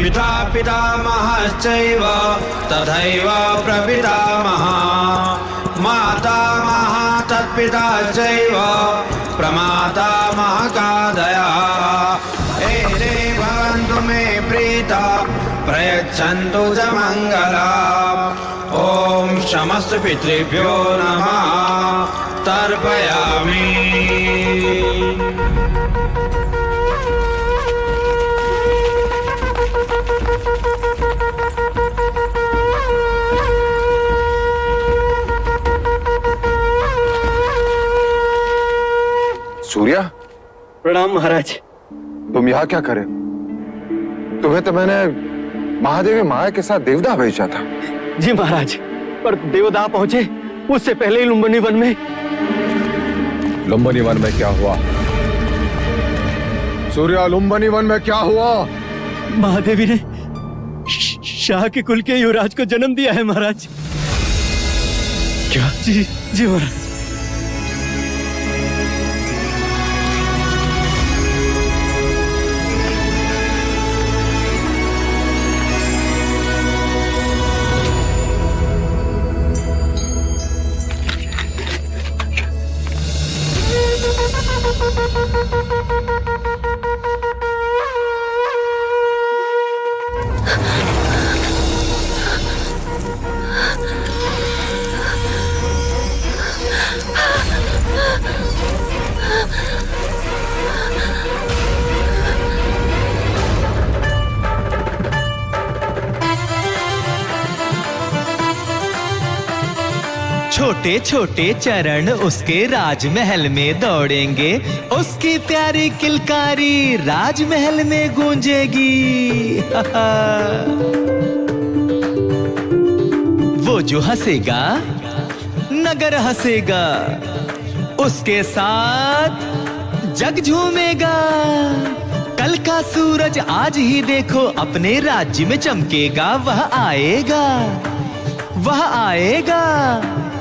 पिता पितामहश्चैव तथैव प्रपितामहः मातामहः तत्पिता चैव प्रमातामहकादयः एते भवन्तु मे प्रीता प्रयच्छन्तु च मङ्गलम्। ॐ समस्त पितृभ्यो नमः तर्पयामि। सूर्या, प्रणाम महाराज। तुम यहाँ क्या करे? तुम्हें तो मैंने महादेवी माया के साथ देवदाह भेजा था। जी महाराज, पर देवदाह पहुंचे उससे पहले ही लुम्बिनी वन में। लुम्बिनी वन में क्या हुआ? सूर्या, लुम्बिनी वन में क्या हुआ? महादेवी ने शाह के कुल के युवराज को जन्म दिया है महाराज। क्या? जी जी महाराज। छोटे छोटे चरण उसके राजमहल में दौड़ेंगे, उसकी प्यारी किलकारी राजमहल में गूंजेगी। वो जो हंसेगा नगर हंसेगा, उसके साथ जग झूमेगा। कल का सूरज आज ही देखो अपने राज्य में चमकेगा। वह आएगा, वह आएगा।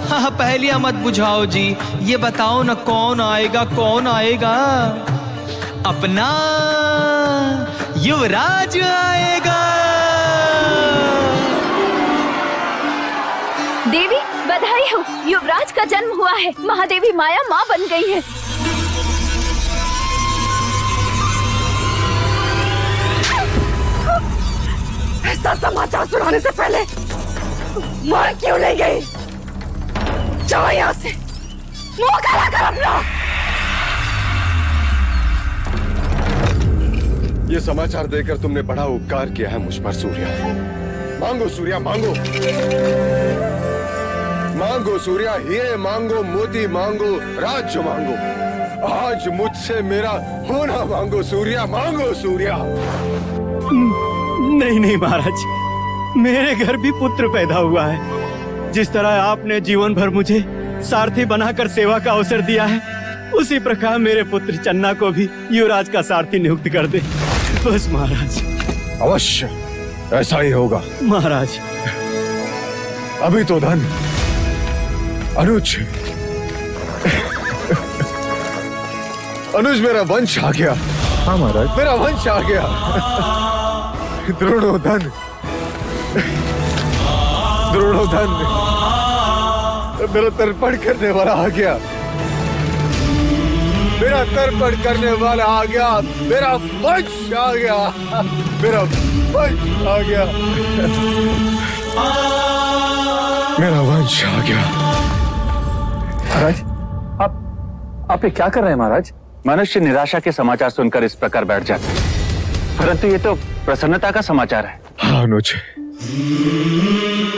हाँ, पहलिया मत बुझाओ जी, ये बताओ ना कौन आएगा, कौन आएगा? अपना युवराज आएगा। देवी बधाई हो, युवराज का जन्म हुआ है। महादेवी माया माँ बन गई है। ऐसा समाचार सुनाने से पहले माँ क्यों नहीं गई? जाओ यहाँ से, मुंह काला कर अपना। ये समाचार देकर तुमने बड़ा उपकार किया है मुझ पर सूर्या। मांगो सूर्या, मांगो मांगो सूर्या, हीरे मांगो, मोती मांगो, राज्य मांगो। आज मुझसे मेरा होना मांगो सूर्या, मांगो सूर्या। नहीं नहीं महाराज, मेरे घर भी पुत्र पैदा हुआ है। जिस तरह आपने जीवन भर मुझे सारथी बनाकर सेवा का अवसर दिया है, उसी प्रकार मेरे पुत्र चन्ना को भी युवराज का सारथी नियुक्त कर दे बस महाराज। अवश्य ऐसा ही होगा महाराज। अभी तो धन अनुज अनुज मेरा वंश आ गया। हाँ महाराज, मेरा वंश आ गया। द्रोणोधन, द्रोणोधन मेरा तर्पण करने वाला आ गया। मेरा तर्पण करने वाला आ गया। मेरा वंश आ गया। मेरा वंश आ गया। मेरा वंश आ गया। महाराज, आप ये क्या कर रहे हैं महाराज? मनुष्य निराशा के समाचार सुनकर इस प्रकार बैठ जाते हैं, परंतु ये तो प्रसन्नता का समाचार है। हाँ अनुज,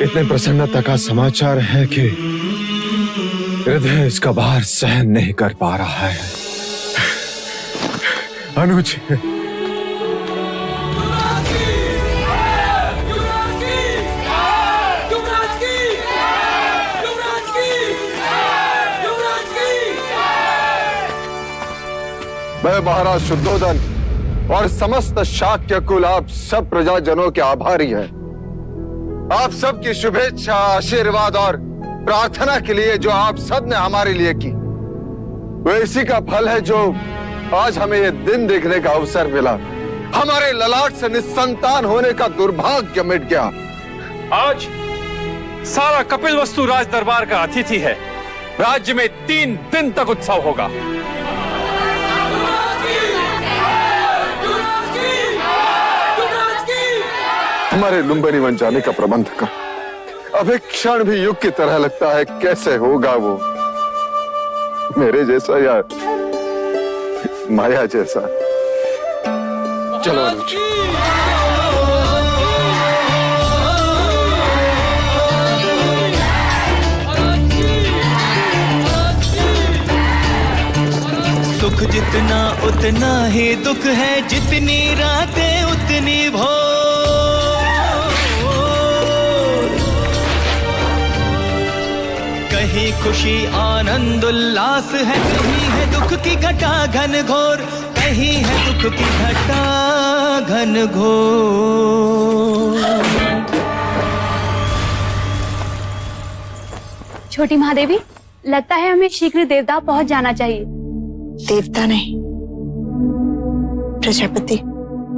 इतने प्रसन्नता का समाचार है कि हृदय इसका भार सहन नहीं कर पा रहा है। अनुज, मैं महाराज शुद्धोधन और समस्त शाक्य कुल आप सब प्रजाजनों के आभारी हैं। आप सबकी शुभेच्छा, आशीर्वाद और प्रार्थना के लिए जो आप सब ने हमारे लिए की, वो इसी का फल है जो आज हमें ये दिन देखने का अवसर मिला। हमारे ललाट से निस्संतान होने का दुर्भाग्य मिट गया। आज सारा कपिलवस्तु राज दरबार का अतिथि है। राज्य में 3 दिन तक उत्सव होगा। हमारे लुम्बिनी बन जाने का प्रबंध कर। अब एक क्षण भी युग की तरह लगता है। कैसे होगा वो मेरे जैसा या माया जैसा? चलो अनुज। सुख जितना उतना ही दुख है, जितनी रातें उतनी भोर। कहीं खुशी आनंद उल्लास है, कहीं है दुख की घटा घन घोर, कहीं है दुख की घटा घन घोर। छोटी महादेवी, लगता है हमें शीघ्र देवता पहुंच जाना चाहिए। देवता नहीं, प्रजापति।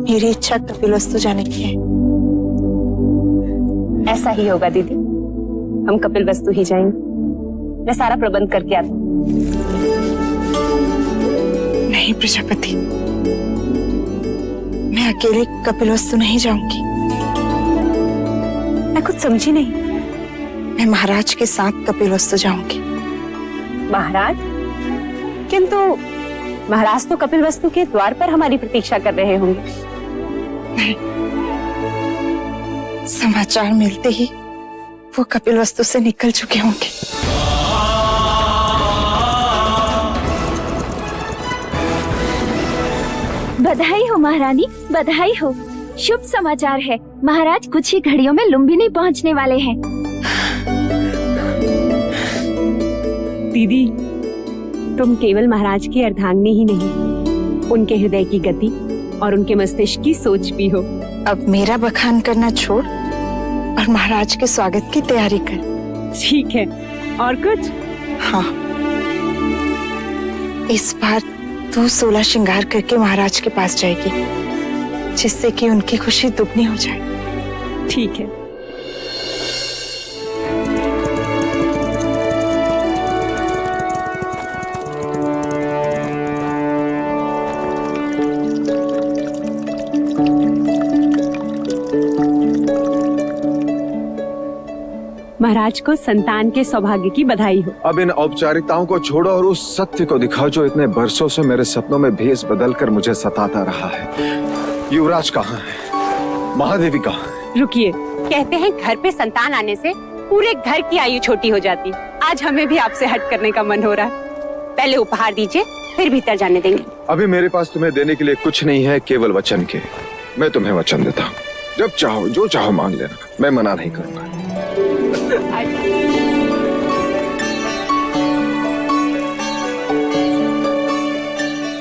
मेरी इच्छा कपिलवस्तु जाने की है। ऐसा ही होगा दीदी, हम कपिलवस्तु ही जाएंगे। मैं सारा प्रबंध करके आता हूँ। नहीं प्रजापति, मैं अकेले कपिलवस्तु नहीं जाऊंगी। मैं कुछ समझी नहीं। मैं महाराज के साथ कपिलवस्तु जाऊंगी। महाराज? किंतु महाराज तो कपिलवस्तु के द्वार पर हमारी प्रतीक्षा कर रहे होंगे। नहीं, समाचार मिलते ही वो कपिलवस्तु से निकल चुके होंगे। बधाई हो महारानी, बधाई हो। शुभ समाचार है। महाराज कुछ ही घड़ियों में लुम्बिनी पहुंचने वाले हैं। दीदी, तुम केवल महाराज की अर्धांगिनी ही नहीं, उनके हृदय की गति और उनके मस्तिष्क की सोच भी हो। अब मेरा बखान करना छोड़ और महाराज के स्वागत की तैयारी कर। ठीक है, और कुछ? हाँ, इस बार तू 16 श्रृंगार करके महाराज के पास जाएगी, जिससे कि उनकी खुशी दुगनी हो जाए। ठीक है। महाराज को संतान के सौभाग्य की बधाई हो। अब इन औपचारिकताओं को छोड़ो और उस सत्य को दिखाओ जो इतने बरसों से मेरे सपनों में भेष बदलकर मुझे सताता रहा है। युवराज कहाँ है? महादेवी कहाँ है? रुकिए, कहते हैं घर पे संतान आने से पूरे घर की आयु छोटी हो जाती। आज हमें भी आपसे हट करने का मन हो रहा है। पहले उपहार दीजिए, फिर भीतर जाने देंगे। अभी मेरे पास तुम्हें देने के लिए कुछ नहीं है, केवल वचन के। मैं तुम्हें वचन देता हूँ, जब चाहो जो चाहो मांग लेना, मैं मना नहीं करूंगा।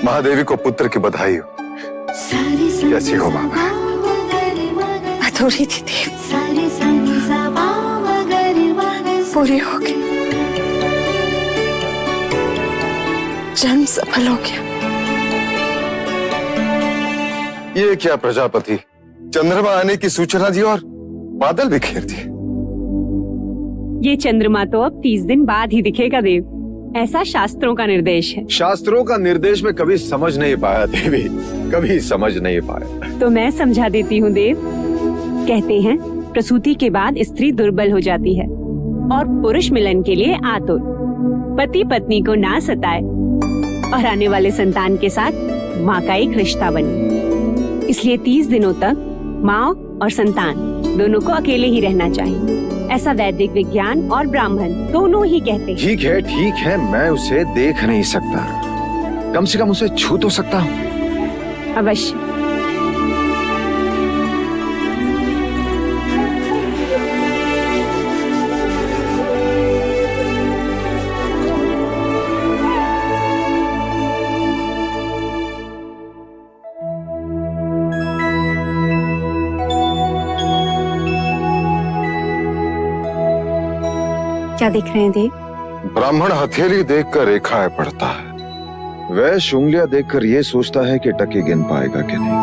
महादेवी को पुत्र की बधाई हो। कैसी हो बाबा? अधूरी थी देव, पूरी हो गई। जन्म सफल हो गया। ये क्या प्रजापति, चंद्रमा आने की सूचना दी और बादल भी घेर दिए। ये चंद्रमा तो अब 30 दिन बाद ही दिखेगा देव, ऐसा शास्त्रों का निर्देश है। शास्त्रों का निर्देश में कभी समझ नहीं पाया देवी, कभी समझ नहीं पाया। तो मैं समझा देती हूँ देव। कहते हैं प्रसूति के बाद स्त्री दुर्बल हो जाती है और पुरुष मिलन के लिए आतुर। पति पत्नी को ना सताए और आने वाले संतान के साथ माँ का एक रिश्ता बने। इसलिए 30 दिनों तक माँ और संतान दोनों को अकेले ही रहना चाहिए। ऐसा वैदिक विज्ञान और ब्राह्मण दोनों ही कहते हैं। ठीक है, मैं उसे देख नहीं सकता, कम से कम उसे छू तो सकता हूँ। अवश्य। क्या देख रहे हैं देव? ब्राह्मण हथेली देखकर रेखाएं पढ़ता है, वैश्य उंगलियां देखकर ये सोचता है कि टके गिन पाएगा कि नहीं।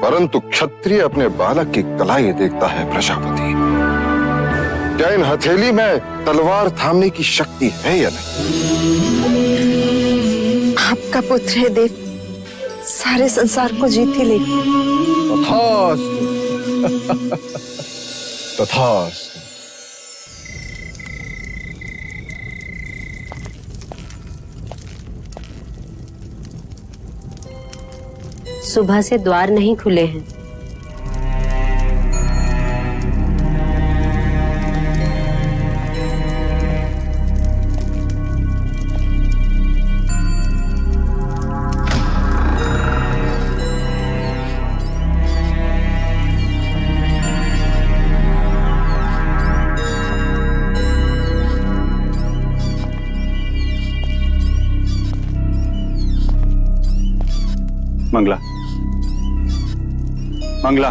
परंतु क्षत्रिय अपने बालक की कलाई देखता है प्रजापति। क्या इन हथेली में तलवार थामने की शक्ति है या नहीं? आपका पुत्र है देव, सारे संसार को जीत ही लेगा। तथास्तु। तथास्तु। सुबह से द्वार नहीं खुले हैं। मंगला, मंगला।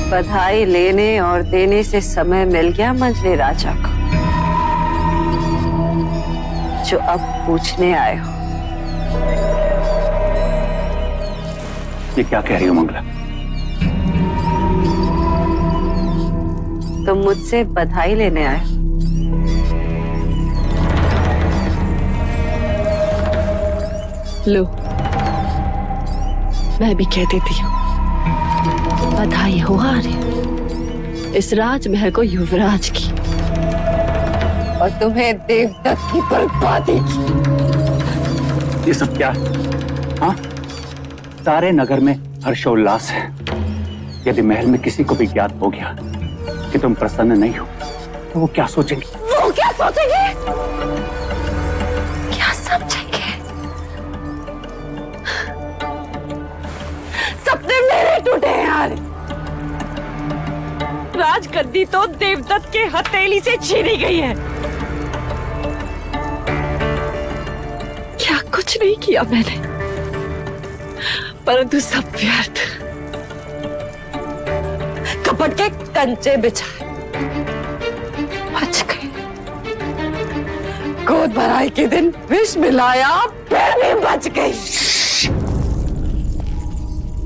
बधाई लेने और देने से समय मिल गया मंझले राजा को, जो अब पूछने आए हो। ये क्या कह रही हो मंगला? तुम मुझसे बधाई लेने आए हो। लो, मैं भी कह देती हूँ, बधाई हो आर्य, इस राजमहल को युवराज की और तुम्हें देवदत्त की बर्बादी की। ये सब क्या है? हाँ? सारे नगर में हर्षोल्लास है। यदि महल में किसी को भी ज्ञात हो गया कि तुम प्रसन्न नहीं हो, तो वो क्या सोचेंगे? वो क्या सोचेंगे? क्या समझेंगे? सपने मेरे टूटे हैं यार। राजगद्दी तो देवदत्त के हथेली से छीनी गई है। क्या कुछ नहीं किया मैंने, परंतु सब व्यर्थ। कपट के कंचे बिछाए, बच गए। गोद भराई के दिन विष मिलाया, फिर भी बच गई।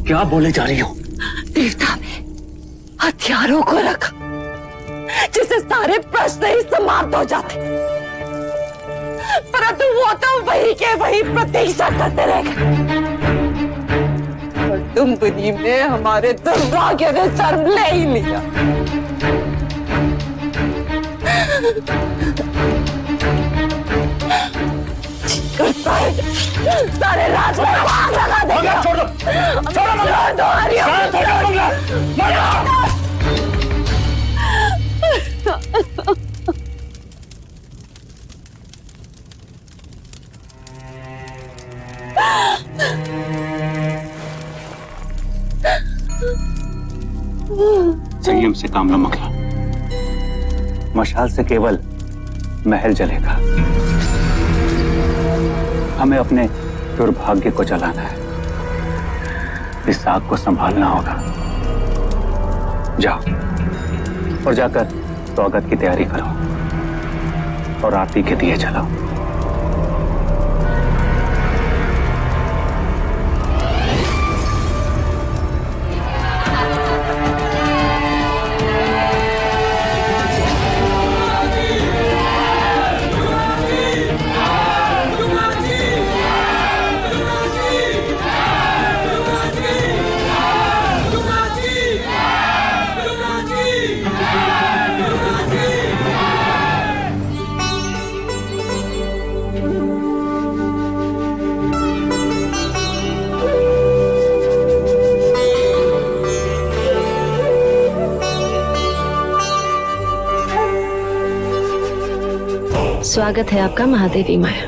क्या बोले जा रही हो? देवता में हथियारों को रखा, जिससे सारे प्रश्न ही समाप्त हो जाते, परंतु वो तो वही के वही प्रतीक्षा करते रह गए। और तुम बुद्धि में हमारे दुर्भाग्य ने जन्म ले ही लिया। सारे राज में आग लगा देंगे। छोड़ दो, छोड़ो संयम से काम लो मंगला। मशाल से केवल महल जलेगा, हमें अपने दुर्भाग्य को जलाना है। इस आग को संभालना होगा। जाओ और जाकर स्वागत की तैयारी करो और आरती के दिए जलाओ। स्वागत है आपका महादेवी माया।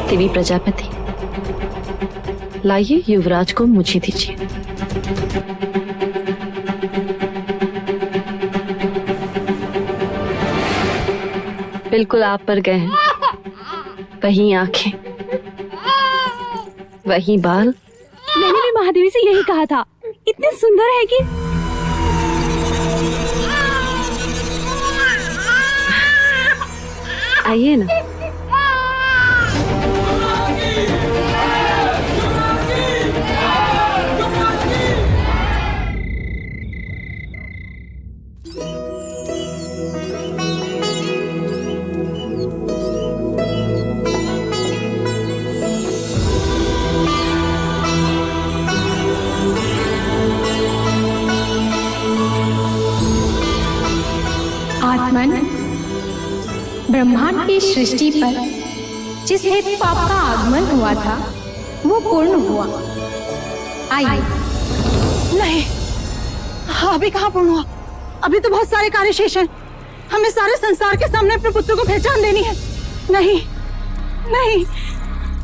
देवी प्रजापति, लाइए युवराज को मुझे दीजिए। बिल्कुल आप पर गए हैं, वही आंखें, वही बाल। मैंने भी महादेवी से यही कहा था, इतने सुंदर है कि। आइए ना। ब्रह्मांड की सृष्टि पर जिस हेतु पाप का आगमन हुआ था वो पूर्ण हुआ। आइए। नहीं, अभी कहाँ पूर्ण हुआ? अभी तो बहुत सारे कार्य शेष हैं। हमें सारे संसार के सामने अपने पुत्र को पहचान देनी है। नहीं नहीं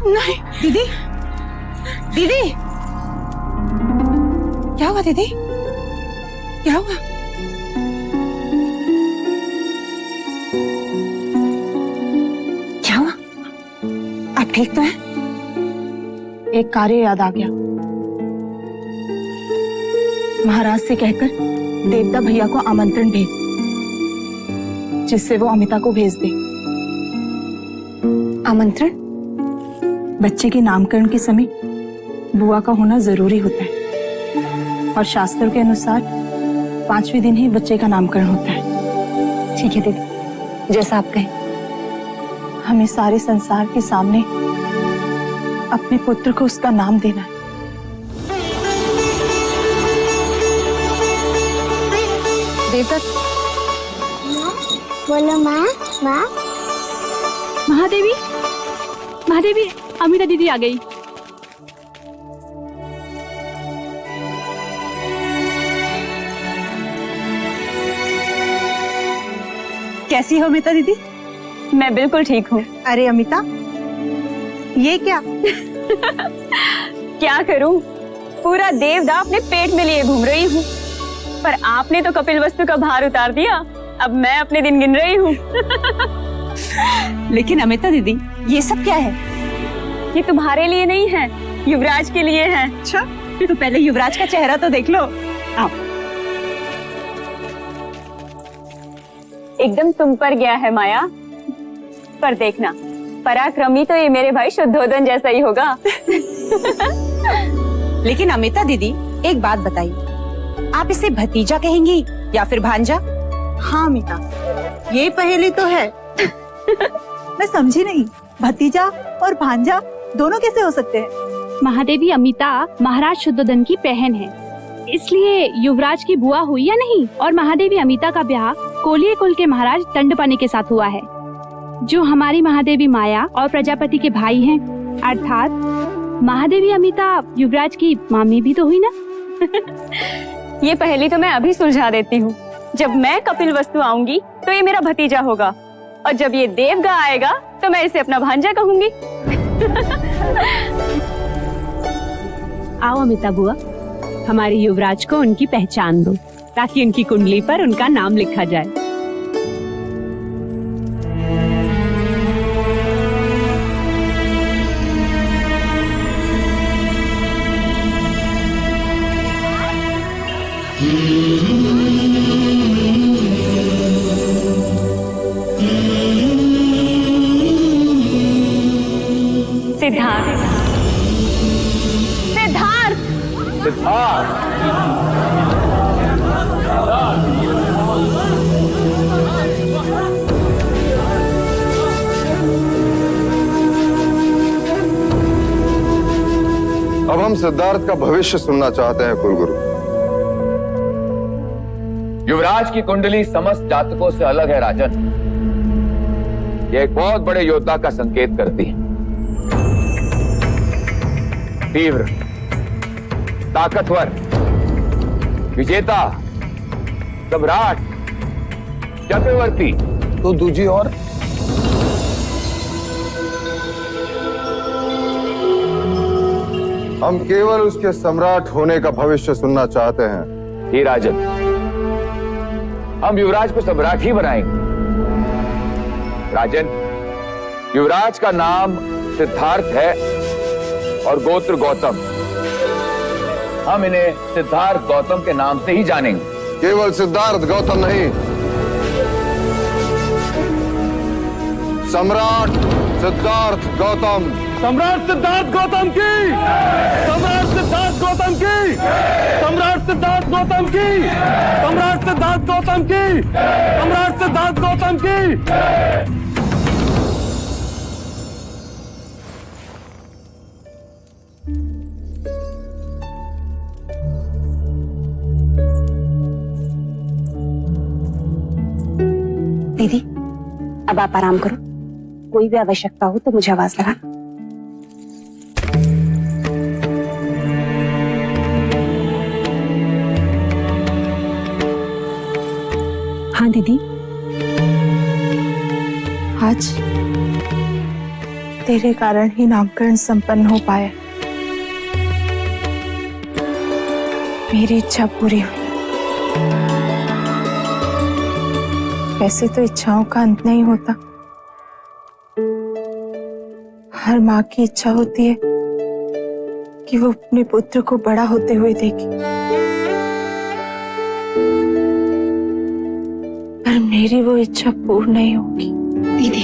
नहीं। दीदी, दीदी, क्या हुआ दीदी? क्या हुआ? क्या हुआ? आप ठीक तो हैं? एक कार्य याद आ गया। महाराज से कहकर देवता भैया को आमंत्रण भेज, जिससे वो अमिता को भेज दे। आमंत्रण? बच्चे के नामकरण के समय बुआ का होना जरूरी होता है और शास्त्रों के अनुसार 5वें दिन ही बच्चे का नामकरण होता है। ठीक है दीदी, जैसा आप कहें। हमें सारे संसार के सामने अपने पुत्र को उसका नाम देना है। देवदत्त, बोलो माँ। माँ, महादेवी, महादेवी, अमिता दीदी आ गई। कैसी हो अमिता दीदी? मैं बिल्कुल ठीक हूँ। अरे अमिता, ये क्या? क्या करूँ, पूरा देवदा अपने पेट में लिए घूम रही हूँ, पर आपने तो कपिल वस्तु का भार उतार दिया। अब मैं अपने दिन गिन रही हूँ। लेकिन अमिता दीदी, ये सब क्या है? ये तुम्हारे लिए नहीं है, युवराज के लिए है। अच्छा, तो पहले युवराज का चेहरा तो देख लो। आओ। एकदम तुम पर गया है माया, पर देखना पराक्रमी तो ये मेरे भाई शुद्धोदन जैसा ही होगा। लेकिन अमिता दीदी, एक बात बताइए, आप इसे भतीजा कहेंगी या फिर भांजा? हाँ अमिता, ये पहेली तो है। मैं समझी नहीं, भतीजा और भांजा दोनों कैसे हो सकते हैं? महादेवी अमिता महाराज शुद्धोदन की बहन है, इसलिए युवराज की बुआ हुई या नहीं। और महादेवी अमिता का ब्याह कोलिये कुल के महाराज दंडपानी के साथ हुआ है, जो हमारी महादेवी माया और प्रजापति के भाई हैं। अर्थात महादेवी अमिता युवराज की मामी भी तो हुई ना। ये पहेली तो मैं अभी सुलझा देती हूँ। जब मैं कपिल वस्तु आऊंगी तो ये मेरा भतीजा होगा, और जब ये देवगा आएगा तो मैं इसे अपना भांजा कहूंगी। आओ अमिता बुआ, हमारे युवराज को उनकी पहचान दो, ताकि उनकी कुंडली पर उनका नाम लिखा जाए। सिद्धार्थ, सिद्धार्थ, सिद्धार्थ, अब हम सिद्धार्थ का भविष्य सुनना चाहते हैं कुलगुरु। युवराज की कुंडली समस्त जातकों से अलग है राजन। यह एक बहुत बड़े योद्धा का संकेत करती है। तीव्र, ताकतवर, विजेता, सम्राट, चक्रवर्ती, तो दूजी और हम केवल उसके सम्राट होने का भविष्य सुनना चाहते हैं। ही राजन, हम युवराज को सम्राट ही बनाएंगे। राजन, युवराज का नाम सिद्धार्थ है और गोत्र गौतम। हम इन्हें सिद्धार्थ गौतम के नाम से ही जानेंगे। केवल सिद्धार्थ गौतम नहीं, सम्राट सिद्धार्थ गौतम। सम्राट सिद्धार्थ गौतम की, सम्राट सिद्धार्थ गौतम की, सम्राट सिद्धार्थ गौतम की, सम्राट सिद्धार्थ गौतम की, सम्राट सिद्धार्थ गौतम की। दीदी, अब आप आराम करो, कोई भी आवश्यकता हो तो मुझे आवाज लगाना। हाँ दीदी। आज तेरे कारण ही नामकरण संपन्न हो पाया। मेरी इच्छा पूरी हुई। वैसे तो इच्छाओं का अंत नहीं होता। हर माँ की इच्छा होती है कि वो अपने पुत्र को बड़ा होते हुए देखे, पर मेरी वो इच्छा पूर्ण नहीं होगी। दीदी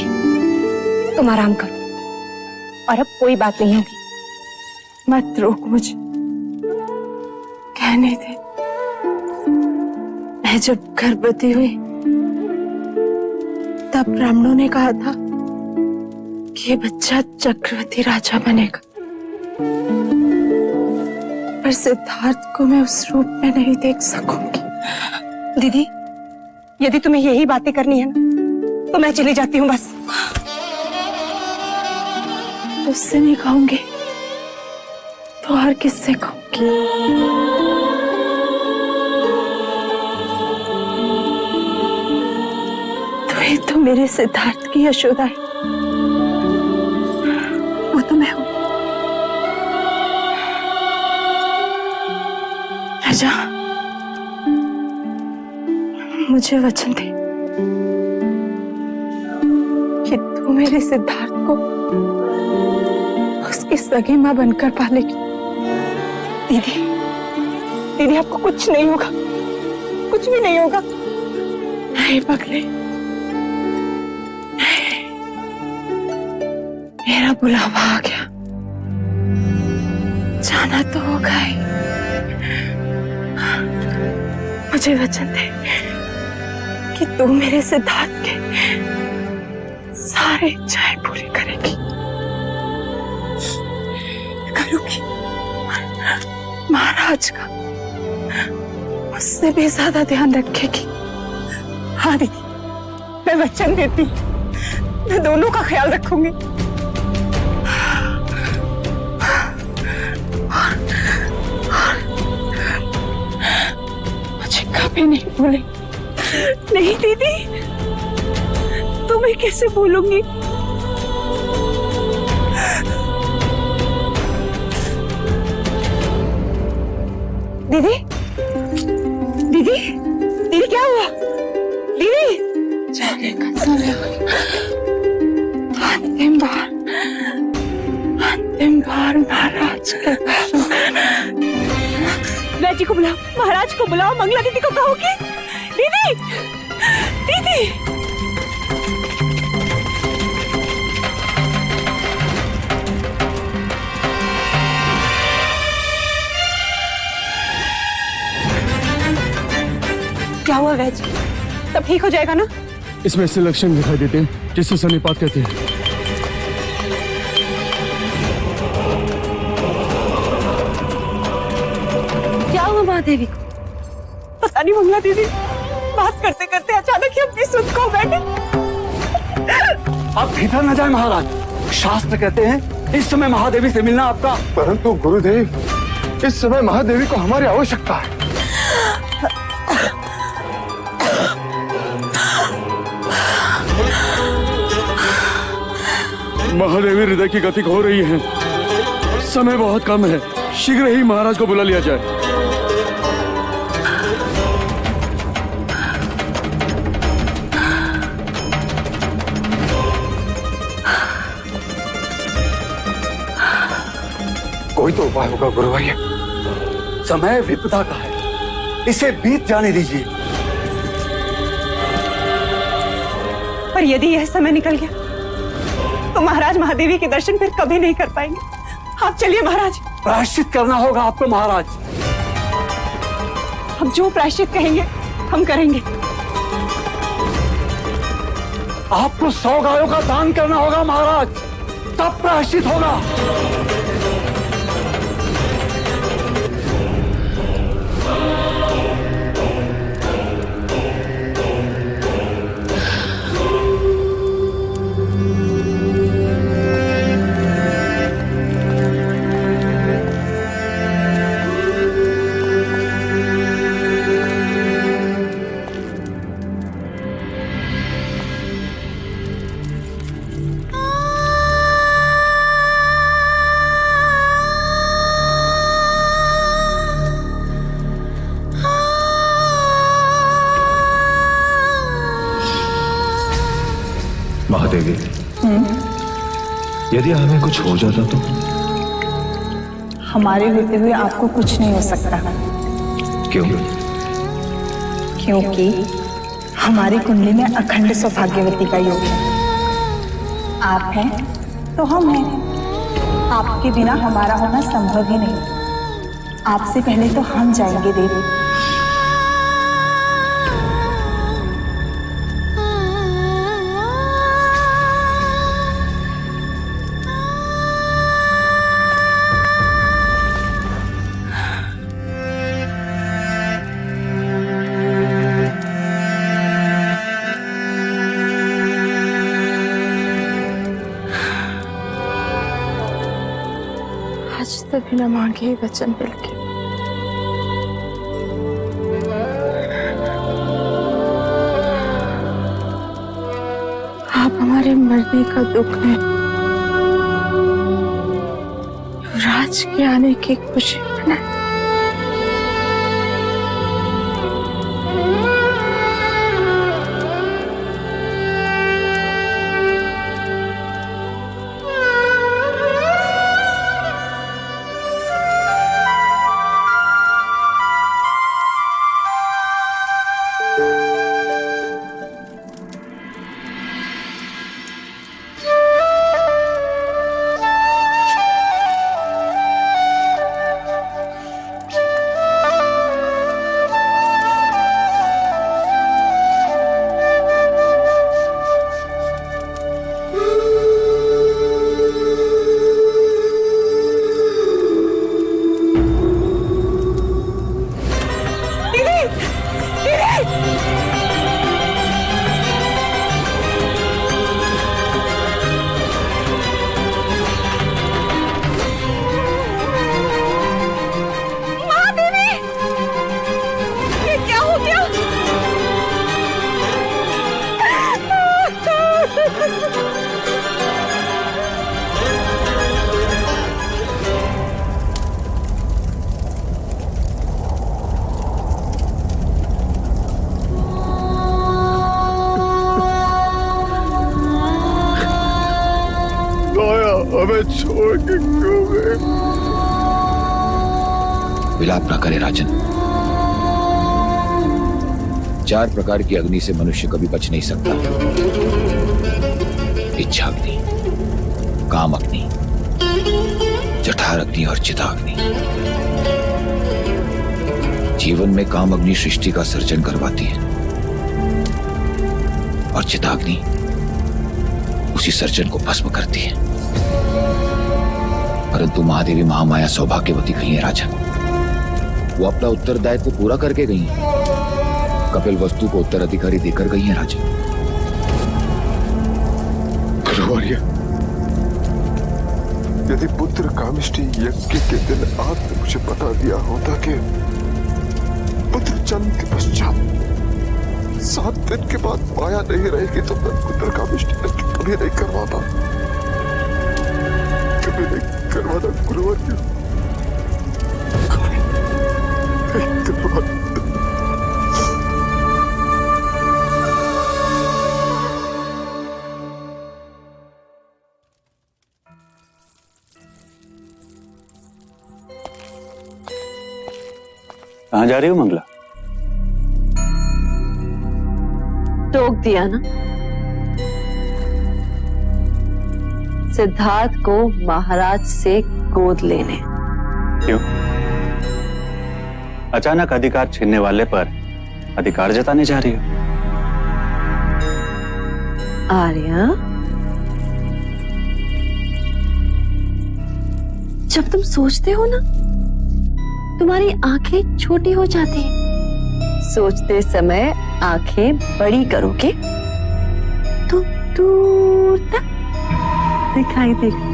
तुम आराम करो और अब कोई बात नहीं होगी। मत रोक मुझे, कहने दे। मैं जब गर्भवती हुई तब ब्राह्मणों ने कहा था कि ये बच्चा चक्रवर्ती राजा बनेगा, पर सिद्धार्थ को मैं उस रूप में नहीं देख सकूंगी। दीदी यदि तुम्हें यही बातें करनी है ना तो मैं चली जाती हूँ बस। उससे नहीं कहूंगी तो और किससे कहूंगी? तो ये तो मेरे सिद्धार्थ की यशोदा है, वो तो मैं हूं। राजा मुझे वचन दे कि तू मेरे सिद्धार्थ को उसकी सगी मां बनकर पालेगी। दीदी दीदी आपको कुछ नहीं होगा, कुछ भी नहीं होगा। नहीं पगले, मेरा बुलावा आ गया, जाना तो होगा ही। मुझे वचन दे कि तू मेरे सिद्धार्थ के सारे इच्छाएं पूरी करेगी। करूंगी। महाराज का उससे भी ज्यादा ध्यान रखेगी। हाँ दीदी मैं वचन देती, मैं दोनों का ख्याल रखूंगी। मुझे कभी नहीं भूले। नहीं दीदी तुम्हें कैसे भूलूंगी? दीदी दीदी दीदी क्या हुआ? दीदी जाने का समय अंतिम बार महाराज के राजी को बुलाओ, महाराज को बुलाओ, मंगला दीदी को कहोगी। दीदी दीदी क्या हुआ वैज? सब ठीक हो जाएगा ना? इसमें ऐसे लक्षण दिखाई देते हैं जिसे सन्निपात कहते हैं। क्या हुआ महादेवी को? पता नहीं मंगला दीदी बात करते करते अचानक ही अपनी सुध खो बैठे। आप भीतर न जाए महाराज, शास्त्र कहते हैं इस समय महादेवी से मिलना आपका। परंतु गुरुदेव, इस समय महादेवी को हमारी आवश्यकता है। महादेवी हृदय की गति हो रही है, समय बहुत कम है, शीघ्र ही महाराज को बुला लिया जाए। कोई तो उपाय होगा गुरुवर्य। समय विपदा का है, इसे बीत जाने दीजिए। पर यदि यह समय निकल गया तो महाराज महादेवी के दर्शन फिर कभी नहीं कर पाएंगे। आप चलिए महाराज। प्रायश्चित करना होगा आपको महाराज। हम जो प्रायश्चित कहेंगे हम करेंगे। आपको 100 गायों का दान करना होगा महाराज, तब प्रायश्चित होगा। यदि हमें कुछ हो जाता तो? हमारे होते हुए आपको कुछ नहीं हो सकता। क्यों? क्योंकि हमारी कुंडली में अखंड सौभाग्यवती का योग है। आप हैं तो हम हैं। आपके बिना हमारा होना संभव ही नहीं। आपसे पहले तो हम जाएंगे देवी। बिना मांगे ही वचन मिल गए। आप हमारे मरने का दुख है, युवराज के आने की खुशी मनाएं। हमें छोड़ के क्यों गए? विलाप न करे राजन। 4 प्रकार की अग्नि से मनुष्य कभी बच नहीं सकता। इच्छा अग्नि, काम अग्नि, जठार अग्नि और चिताग्नि। जीवन में काम अग्नि सृष्टि का सर्जन करवाती है और चिताग्नि उसी सर्जन को भस्म करती है। परंतु महादेवी महामाया सौभाग्यवती गई है राजन। वो अपना उत्तरदायित्व पूरा करके गई है। कपिल वस्तु को उत्तराधिकारी देकर गई है राजन। गुरुवर्य, यदि पुत्र कामिष्ठी यज्ञ के दिन आपने मुझे बता दिया होता कि पुत्र जन्म के पश्चात 7 दिन के बाद माया नहीं रहेगी तो मैं पुत्र कामिष्ठी यज्ञ कभी नहीं करवाता। कभी नहीं करवाता गुरुवर्य। कहाँ जा रही हो मंगला? टोक दिया ना। सिद्धार्थ को महाराज से गोद लेने। क्यों? अचानक अधिकार छीनने वाले पर अधिकार जताने जा रही हो? आर्या, जब तुम सोचते हो ना, तुम्हारी आंखें छोटी हो जाती हैं। सोचते समय आंखें बड़ी करोगे तो दूर तक दिखाई देगा।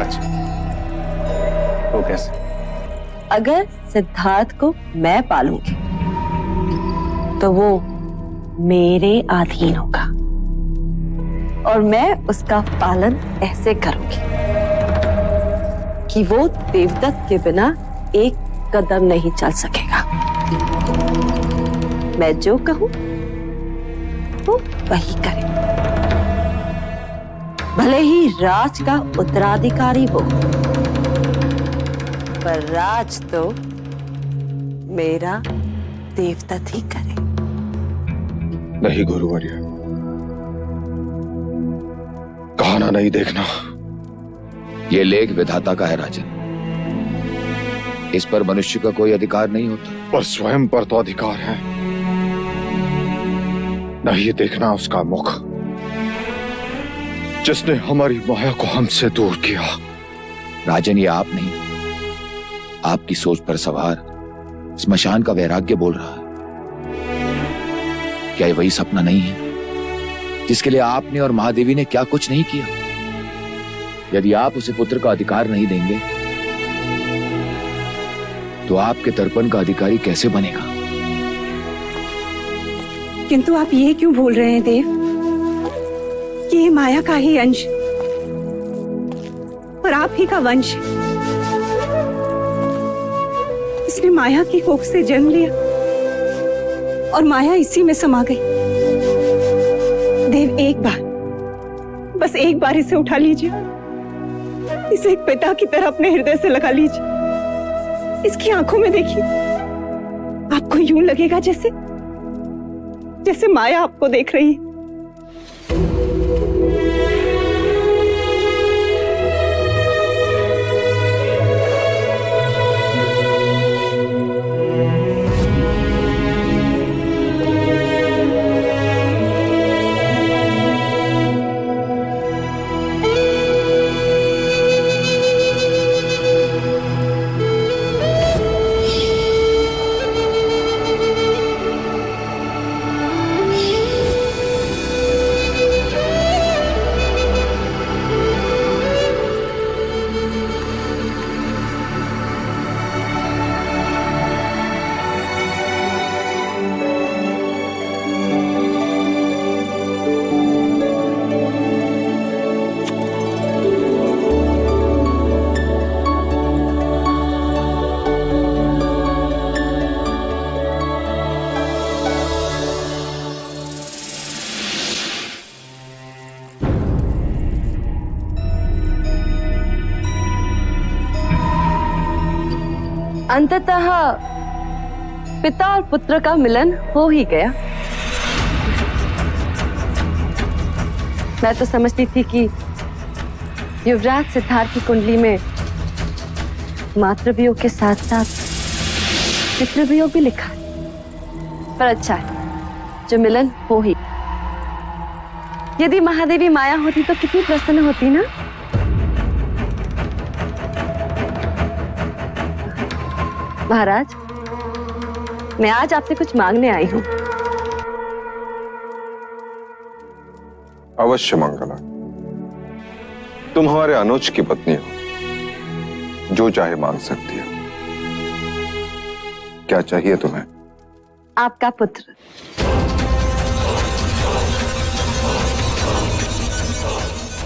अच्छा, तो कैसे? अगर सिद्धार्थ को मैं पालूंगी तो वो मेरे अधीन होगा और मैं उसका पालन ऐसे करूंगी कि वो देवदत्त के बिना एक कदम नहीं चल सकेगा। मैं जो कहूं वो वही करे। भले ही राज का उत्तराधिकारी हो, पर राज तो मेरा देवदत्त ही करे। नहीं गुरुवर्य, कहाना नहीं देखना। ये लेख विधाता का है राजन, इस पर मनुष्य का कोई अधिकार नहीं होता। पर स्वयं पर तो अधिकार है। नहीं देखना उसका मुख, जिसने हमारी माया को हमसे दूर किया। राजन, ये आप नहीं, आपकी सोच पर सवार स्मशान का वैराग्य बोल रहा है। क्या ये वही सपना नहीं है जिसके लिए आपने और महादेवी ने क्या कुछ नहीं किया? यदि आप उसे पुत्र का अधिकार नहीं देंगे तो आपके तर्पण का अधिकारी कैसे बनेगा? किंतु आप ये क्यों बोल रहे हैं देव कि ये माया का ही अंश और आप ही का वंश? इसने माया की कोख से जन्म लिया और माया इसी में समा गई। देव, एक बार, बस एक बार इसे उठा लीजिए, इसे एक पिता की तरह अपने हृदय से लगा लीजिए। इसकी आंखों में देखिए, आपको यूं लगेगा जैसे जैसे माया आपको देख रही है। अंततः पिता और पुत्र का मिलन हो ही गया। मैं तो समझती थी कि युवराज सिद्धार्थ की कुंडली में मातृवियोग के साथ साथ पितृवियोग भी लिखा है, पर अच्छा है जो मिलन हो ही। यदि महादेवी माया होती तो कितनी प्रसन्न होती ना। महाराज, मैं आज आपसे कुछ मांगने आई हूँ। अवश्य मंगला, तुम हमारे अनुज की पत्नी हो, जो चाहे मांग सकती हो। क्या चाहिए तुम्हें? आपका पुत्र।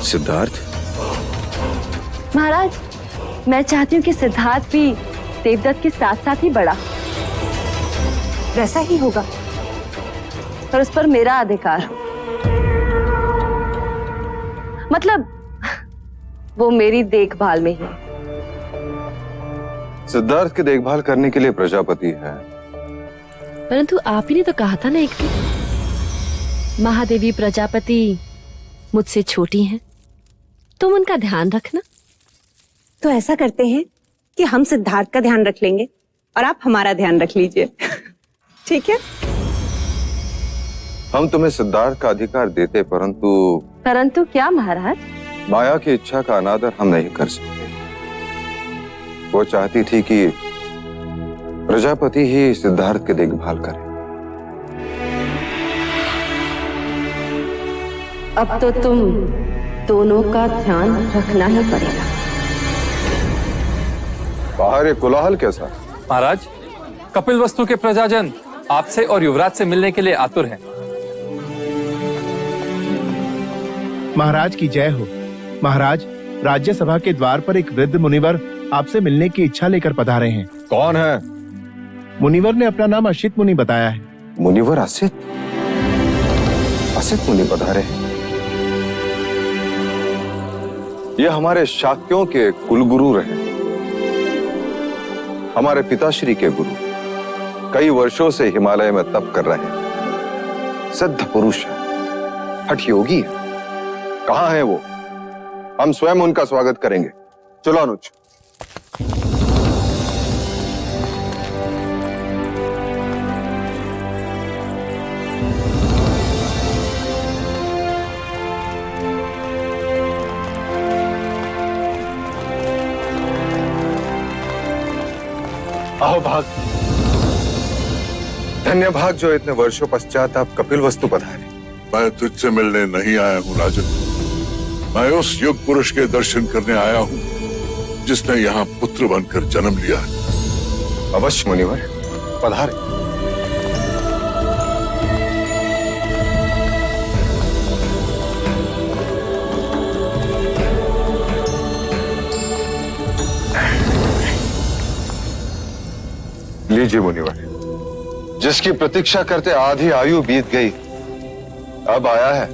सिद्धार्थ? महाराज, मैं चाहती हूँ कि सिद्धार्थ भी देवदत्त के साथ साथ ही बड़ा। वैसा ही होगा, पर उस पर मेरा अधिकार हो। मतलब वो मेरी देखभाल में ही। सिद्धार्थ की देखभाल करने के लिए प्रजापति है। परंतु आप ही ने तो कहा था ना एक दिन, महादेवी प्रजापति मुझसे छोटी हैं, तुम उनका ध्यान रखना। तो ऐसा करते हैं कि हम सिद्धार्थ का ध्यान रख लेंगे और आप हमारा ध्यान रख लीजिए। ठीक है? हम तुम्हें सिद्धार्थ का अधिकार देते, परंतु क्या महाराज? माया की इच्छा का अनादर हम नहीं कर सकते। वो चाहती थी कि प्रजापति ही सिद्धार्थ की देखभाल करे। अब तो तुम दोनों का ध्यान रखना ही पड़ेगा। बाहर ये कोलाहल कैसा? महाराज, कपिल वस्तु के प्रजाजन आपसे और युवराज से मिलने के लिए आतुर हैं। महाराज की जय हो। महाराज, राज्यसभा के द्वार पर एक वृद्ध मुनिवर आपसे मिलने की इच्छा लेकर पधारे हैं। कौन है? मुनिवर ने अपना नाम असित मुनि बताया है। मुनिवर असित? असित मुनि पधारे हैं? ये हमारे शाक्यों के कुलगुरु रहे, हमारे पिताश्री के गुरु। कई वर्षों से हिमालय में तप कर रहे हैं, सिद्ध पुरुष है, हठ योगी है। कहां है वो? हम स्वयं उनका स्वागत करेंगे। चलो अनुज। आओ भाग। धन्य भाग जो इतने वर्षों पश्चात आप कपिल वस्तु पधारे। मैं तुझसे मिलने नहीं आया हूँ राजन, मैं उस युग पुरुष के दर्शन करने आया हूँ जिसने यहाँ पुत्र बनकर जन्म लिया है। अवश्य मुनिवर, पधारे। लीजिए मुनिवर, जिसकी प्रतीक्षा करते आधी आयु बीत गई, अब आया है।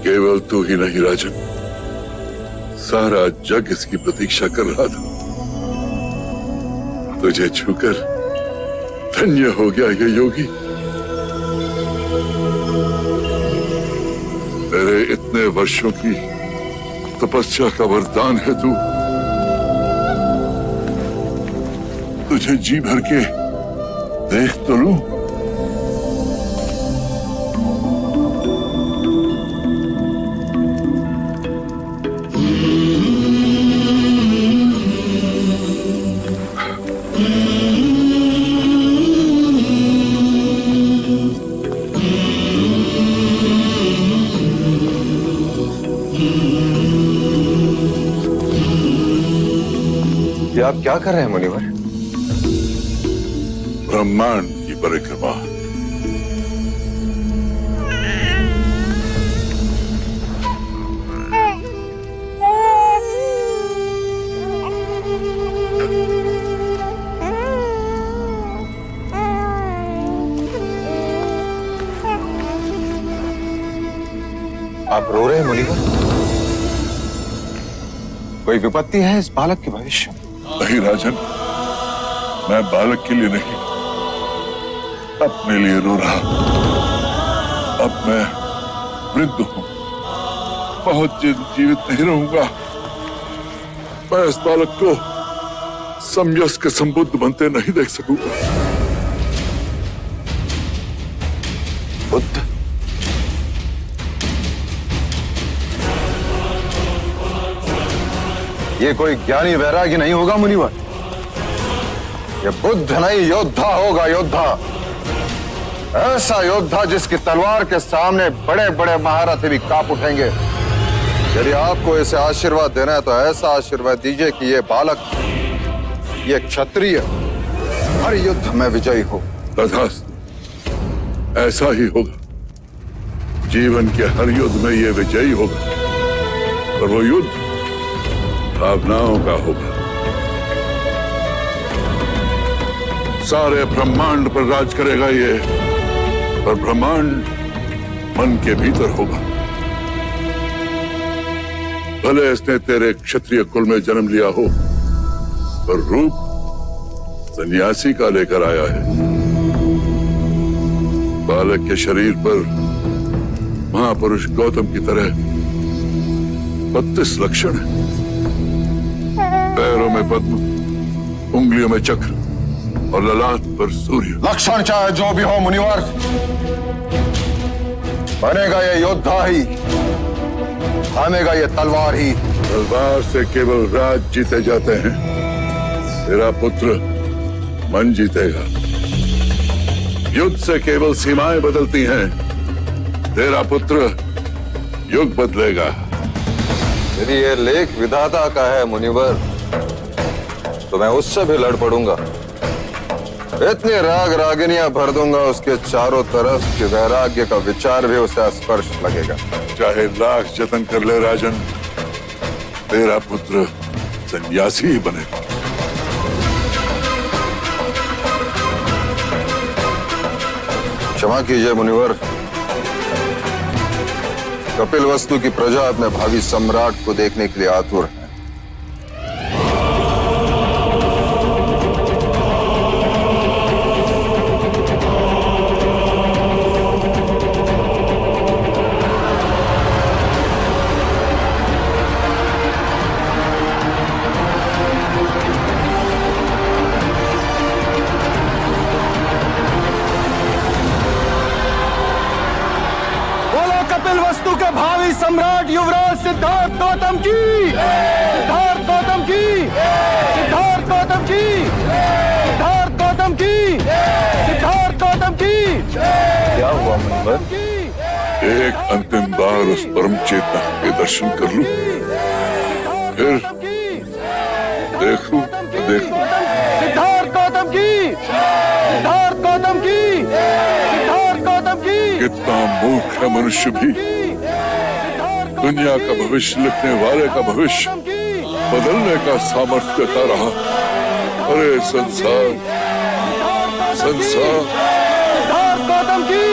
केवल तू ही नहीं राजन, सारा जग इसकी प्रतीक्षा कर रहा था। तुझे छूकर धन्य हो गया ये योगी। मेरे इतने वर्षों की तपस्या का वरदान है तू। तुझे जी भर के देख तो लूं। ये आप क्या कर रहे हैं मुनिवर? ब्रह्मांड की परिक्रमा। आप रो रहे हैं मुनिवर? कोई विपत्ति है इस बालक के भविष्य में? नहीं राजन, मैं बालक के लिए नहीं, अपने लिए रो रहा। अब मैं वृद्ध हूं, बहुत जीवित नहीं रहूंगा। मैं इस बालक को समयस्क संबुद्ध बनते नहीं देख सकूंगा। बुद्ध? ये कोई ज्ञानी वैरागी नहीं होगा मुनिवर, ये बुद्ध नहीं योद्धा होगा, योद्धा। ऐसा योद्धा जिसकी तलवार के सामने बड़े बड़े महारथी भी कांप उठेंगे। यदि आपको इसे आशीर्वाद देना है तो ऐसा आशीर्वाद दीजिए कि ये बालक, ये क्षत्रिय हर युद्ध में विजयी हो। तथास्तु, ऐसा ही होगा। जीवन के हर युद्ध में ये विजयी होगा, और वो युद्ध भावनाओं का होगा। सारे ब्रह्मांड पर राज करेगा ये, और ब्रह्मांड मन के भीतर होगा। भले इसने तेरे क्षत्रिय कुल में जन्म लिया हो, पर रूप सन्यासी का लेकर आया है। बालक के शरीर पर महापुरुष गौतम की तरह 32 लक्षण है। पैरों में पद्म, उंगलियों में चक्र और ललाट पर सूर्य। लक्षण चाहे जो भी हो मुनिवर, बनेगा ये योद्धा ही, थामेगा ये तलवार ही। तलवार से केवल राज जीते जाते हैं, तेरा पुत्र मन जीतेगा। युद्ध से केवल सीमाएं बदलती हैं, तेरा पुत्र युग बदलेगा। यदि ये लेख विधाता का है मुनिवर, तो मैं उससे भी लड़ पड़ूंगा। इतनी राग रागिनियां भर दूंगा उसके चारों तरफ कि वैराग्य का विचार भी उसे स्पर्श लगेगा। चाहे लाख जतन कर ले राजन, तेरा पुत्र सन्यासी ही बनेगा। क्षमा कीजिए मुनिवर, कपिलवस्तु की प्रजा अपने भावी सम्राट को देखने के लिए आतुर है। कपिलवस्तु के भावी सम्राट युवराज सिद्धार्थ गौतम की, सिद्धार्थ गौतम की, सिद्धार्थ गौतम की, सिद्धार्थ गौतम की, सिद्धार्थ गौतम की। क्या हुआ मुनिवर? एक अंतिम बार उस परम चेतना के दर्शन कर लूं, फिर देख लूं तो देख लूं। सिद्धार्थ गौतम की, सिद्धार्थ गौतम की, सिद्धार्थ गौतम की। कितना मूर्ख है मनुष्य भी, दुनिया का भविष्य लिखने वाले का भविष्य बदलने का सामर्थ्य देता रहा। अरे संसार, संसार। सिद्धार्थ गौतम की,